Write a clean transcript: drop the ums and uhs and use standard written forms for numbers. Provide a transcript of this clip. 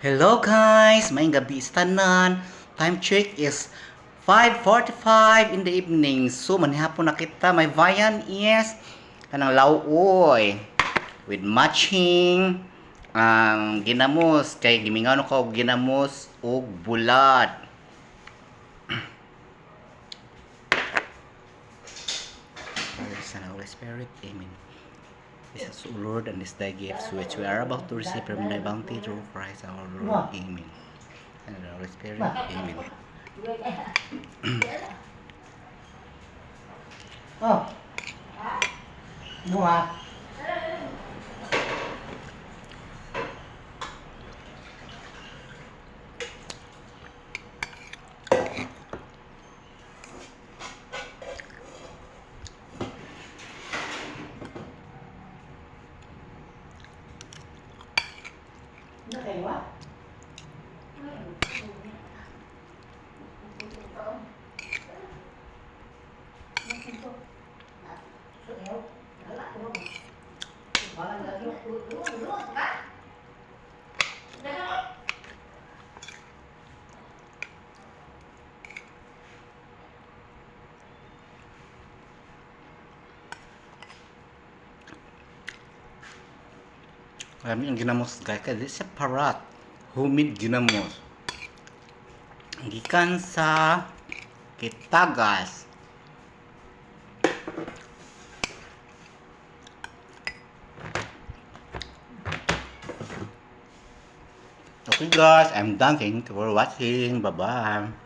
Hello guys! Maayong gabi sa tanan. Time check is 5:45 in the evening. So manihapon na kita. My viand is kanang lauoy with matching ang ginamos kay gimingano ko og ginamos ug bulad. Praise the Holy Spirit. Amen. This is O Lord, and this thy gifts which we are about to receive from thy bounty through Christ our Lord. Amen. And the Holy Spirit. Amen. Oh, mua. Nó hay quá. Alam niyo ang ginamos guys, kasi sa parat, humid ginamos. Gikan sa Kitagas. Okay guys, I'm done. Thank you for watching. Bye-bye.